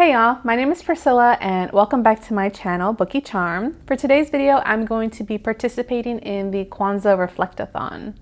Hey y'all, my name is Priscilla and welcome back to my channel, Bookie Charm. For today's video, I'm going to be participating in the Kwanzaa Reflectathon.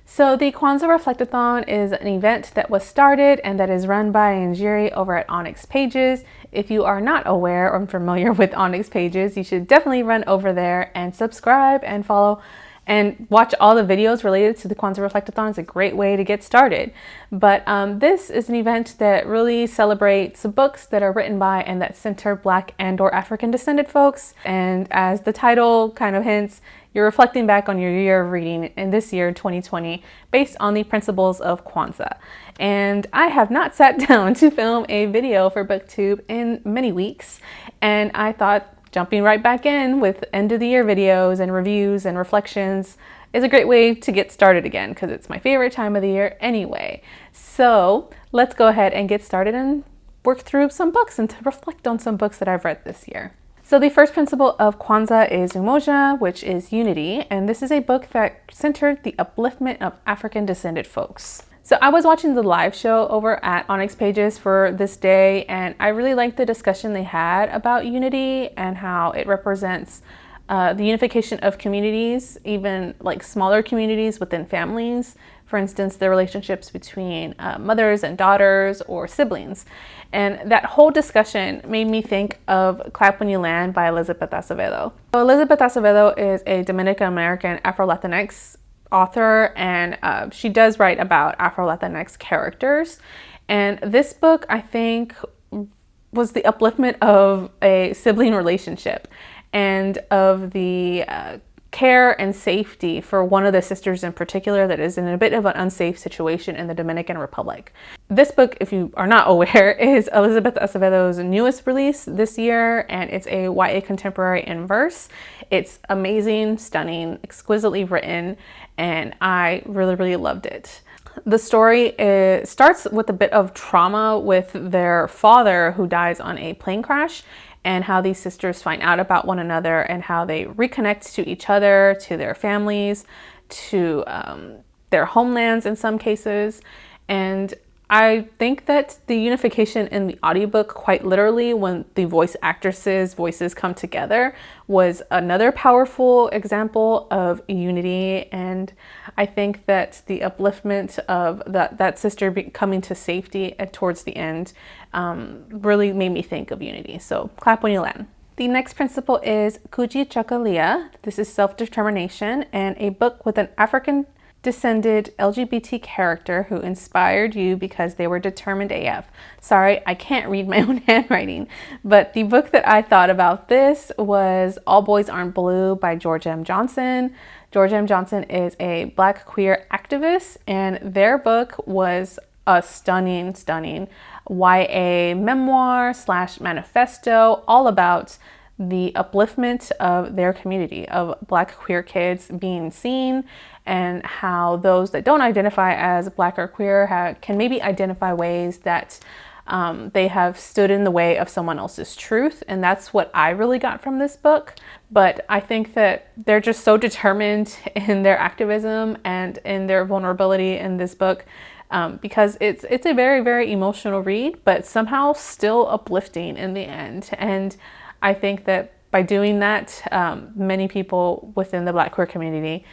So the Kwanzaa Reflectathon is an event that was started and that is run by Njeri over at Onyx Pages. If you are not aware or familiar with Onyx Pages, you should definitely run over there and subscribe and follow and watch all the videos related to the Kwanzaa Reflectathon. It's a great way to get started. But this is an event that really celebrates books that are written by and that center Black and/or African-descended folks. And as the title kind of hints, you're reflecting back on your year of reading in this year, 2020, based on the principles of Kwanzaa. And I have not sat down to film a video for BookTube in many weeks, and I thought jumping right back in with end of the year videos and reviews and reflections is a great way to get started again, because it's my favorite time of the year anyway. So let's go ahead and get started and work through some books and to reflect on some books that I've read this year. So the first principle of Kwanzaa is Umoja, which is unity, and this is a book that centered the upliftment of African-descended folks. So I was watching the live show over at Onyx Pages for this day, and I really liked the discussion they had about unity and how it represents the unification of communities, even like smaller communities within families. For instance, the relationships between mothers and daughters or siblings. And that whole discussion made me think of Clap When You Land by Elizabeth Acevedo. So Elizabeth Acevedo is a Dominican-American Afro-Latinx author, and she does write about Afro-Latinx characters. And this book, I think, was the upliftment of a sibling relationship and of the care and safety for one of the sisters in particular that is in a bit of an unsafe situation in the Dominican Republic. This book, if you are not aware, is Elizabeth Acevedo's newest release this year, and it's a YA contemporary in verse. It's amazing, stunning, exquisitely written, and I really loved it. The story starts with a bit of trauma with their father who dies on a plane crash, and how these sisters find out about one another and how they reconnect to each other, to their families, to their homelands in some cases. And I think that the unification in the audiobook, quite literally, when the voice actresses' voices come together, was another powerful example of unity. And I think that the upliftment of that sister coming to safety towards the end really made me think of unity. So clap when you land. The next principle is Kujichagulia. This is self-determination, and a book with an African-descended LGBT character who inspired you because they were determined AF. Sorry, I can't read my own handwriting, but the book that I thought about this was All Boys Aren't Blue by George M. Johnson. George M. Johnson is a Black queer activist, and their book was a stunning YA memoir / manifesto all about the upliftment of their community of Black queer kids being seen, and how those that don't identify as Black or queer can maybe identify ways that they have stood in the way of someone else's truth. And that's what I really got from this book. But I think that they're just so determined in their activism and in their vulnerability in this book, because it's a very emotional read, but somehow still uplifting in the end. And I think that by doing that, many people within the Black queer community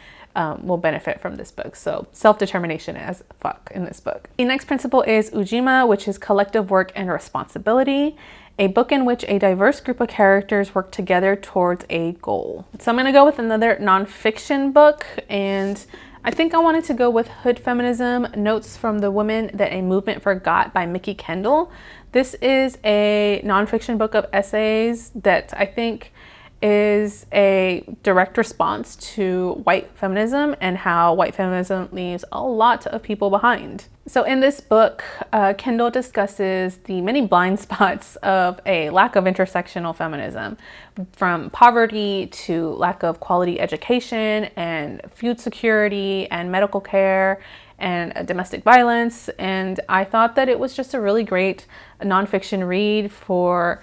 will benefit from this book. So self-determination as fuck in this book. The next principle is Ujima, which is collective work and responsibility, a book in which a diverse group of characters work together towards a goal. So I'm gonna go with another nonfiction book, and I think I wanted to go with Hood Feminism, Notes from the Women That a Movement Forgot by Mickey Kendall. This is a nonfiction book of essays that I think is a direct response to white feminism and how white feminism leaves a lot of people behind. So in this book, Kendall discusses the many blind spots of a lack of intersectional feminism, from poverty to lack of quality education and food security and medical care and domestic violence. And I thought that it was just a really great nonfiction read for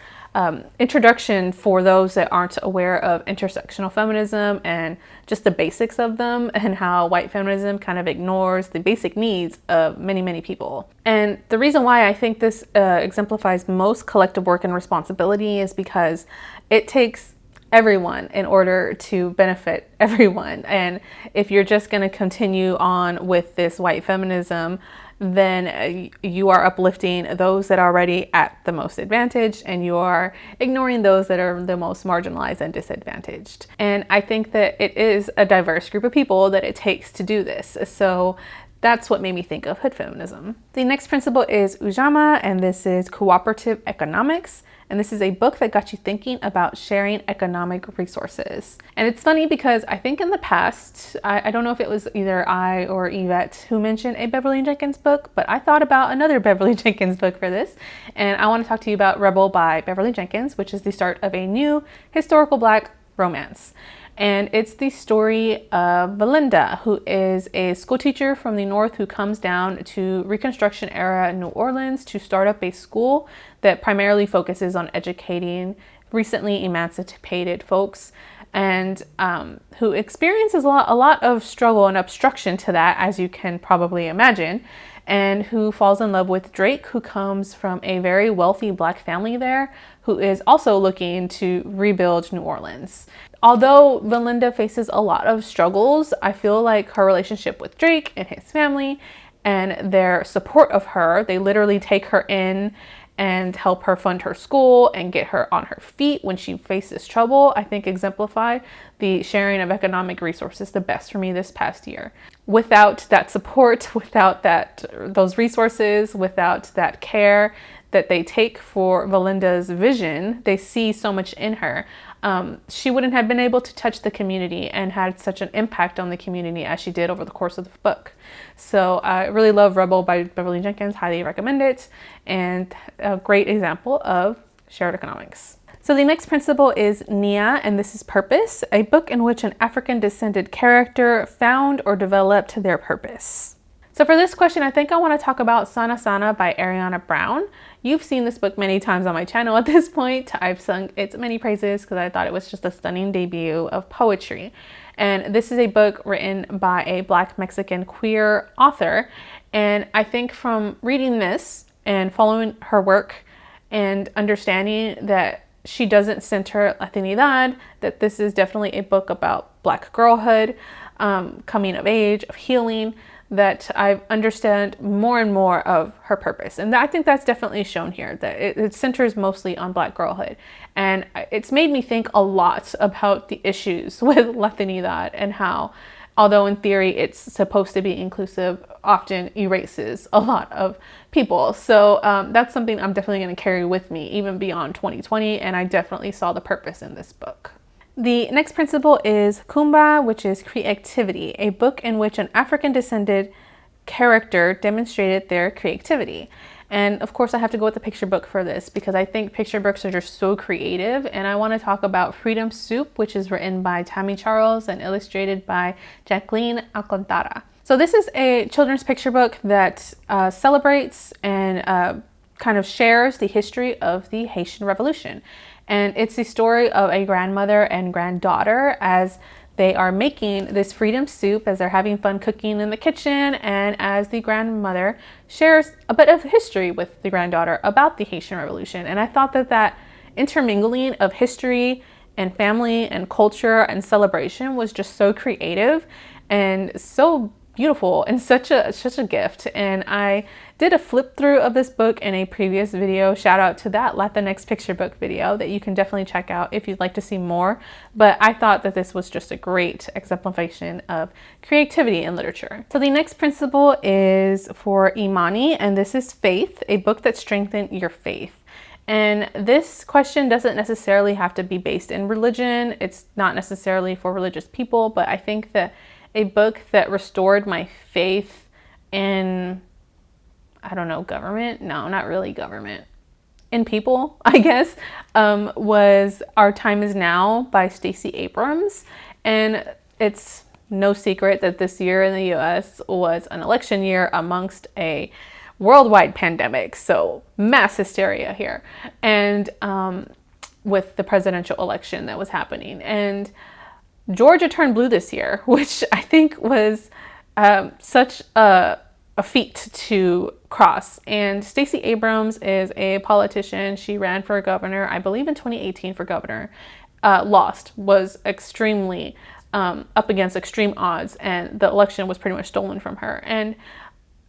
introduction for those that aren't aware of intersectional feminism and just the basics of them, and how white feminism kind of ignores the basic needs of many, many people. And the reason why I think this exemplifies most collective work and responsibility is because it takes everyone in order to benefit everyone. And if you're just going to continue on with this white feminism, then you are uplifting those that are already at the most advantage, and you are ignoring those that are the most marginalized and disadvantaged. And I think that it is a diverse group of people that it takes to do this. So that's what made me think of hood feminism. The next principle is Ujama, and this is cooperative economics. And this is a book that got you thinking about sharing economic resources. And it's funny because I think in the past, I don't know if it was either I or Yvette who mentioned a Beverly Jenkins book, but I thought about another Beverly Jenkins book for this. And I want to talk to you about Rebel by Beverly Jenkins, which is the start of a new historical Black romance. And it's the story of Belinda, who is a school teacher from the North who comes down to Reconstruction era New Orleans to start up a school that primarily focuses on educating recently emancipated folks, and who experiences a lot of struggle and obstruction to that, as you can probably imagine, and who falls in love with Drake, who comes from a very wealthy Black family there, who is also looking to rebuild New Orleans. Although Belinda faces a lot of struggles, I feel like her relationship with Drake and his family and their support of her, they literally take her in and help her fund her school and get her on her feet when she faces trouble, I think exemplify the sharing of economic resources the best for me this past year. Without that support, without those resources, without that care that they take for Belinda's vision, they see so much in her. She wouldn't have been able to touch the community and had such an impact on the community as she did over the course of the book. So I really love Rebel by Beverly Jenkins, highly recommend it, and a great example of shared economics. So the next principle is Nia, and this is Purpose, a book in which an African-descended character found or developed their purpose. So for this question, I think I want to talk about Sana Sana by Ariana Brown. You've seen this book many times on my channel at this point. I've sung its many praises because I thought it was just a stunning debut of poetry. And this is a book written by a Black Mexican queer author. And I think from reading this and following her work and understanding that she doesn't center Latinidad, that this is definitely a book about Black girlhood, coming of age, of healing, that I understand more and more of her purpose. And I think that's definitely shown here, that it centers mostly on Black girlhood. And it's made me think a lot about the issues with Latinidad and how, although in theory it's supposed to be inclusive, often erases a lot of people. So that's something I'm definitely going to carry with me even beyond 2020. And I definitely saw the purpose in this book. The next principle is Kuumba, which is creativity, a book in which an African-descended character demonstrated their creativity. And of course, I have to go with the picture book for this because I think picture books are just so creative. And I want to talk about Freedom Soup, which is written by Tammy Charles and illustrated by Jacqueline Alcantara. So this is a children's picture book that celebrates and kind of shares the history of the Haitian Revolution. And it's the story of a grandmother and granddaughter as they are making this freedom soup, as they're having fun cooking in the kitchen, and as the grandmother shares a bit of history with the granddaughter about the Haitian Revolution. And I thought that intermingling of history and family and culture and celebration was just so creative and so beautiful and such a gift. And I did a flip through of this book in a previous video. Shout out to that Latinx picture book video that you can definitely check out if you'd like to see more. But I thought that this was just a great exemplification of creativity in literature. So the next principle is for Imani, and this is Faith, a book that strengthened your faith. And this question doesn't necessarily have to be based in religion. It's not necessarily for religious people, but I think that a book that restored my faith in, I don't know, government? No, not really government. In people, I guess, was Our Time Is Now by Stacey Abrams. And it's no secret that this year in the US was an election year amongst a worldwide pandemic. So mass hysteria here. And with the presidential election that was happening. And Georgia turned blue this year, which I think was such a feat to cross. And Stacey Abrams is a politician. She ran for governor, I believe in 2018 for governor, lost, was extremely up against extreme odds, and the election was pretty much stolen from her. And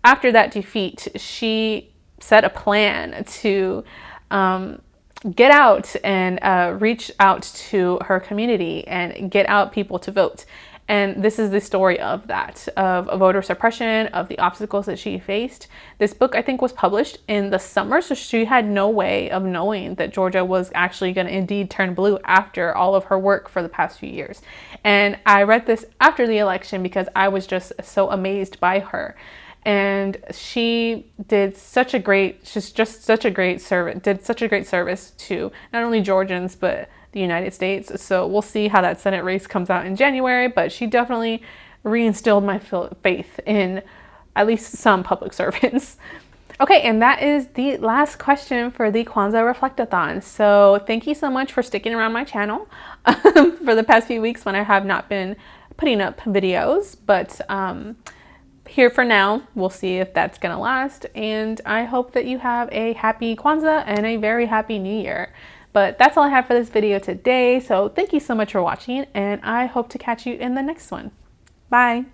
after that defeat, she set a plan to get out and reach out to her community and get out people to vote. And this is the story of that, of voter suppression, of the obstacles that she faced. This book, I think, was published in the summer, so she had no way of knowing that Georgia was actually going to indeed turn blue after all of her work for the past few years. And I read this after the election because I was just so amazed by her. And she did such a great, she's just such a great service, did such a great service to not only Georgians, but the United States. So we'll see how that Senate race comes out in January, but she definitely reinstilled my faith in at least some public servants. Okay, and that is the last question for the Kwanzaa Reflectathon. So thank you so much for sticking around my channel for the past few weeks when I have not been putting up videos, but here for now. We'll see if that's gonna last, and I hope that you have a happy Kwanzaa and a very happy New Year. But that's all I have for this video today, so thank you so much for watching, and I hope to catch you in the next one. Bye!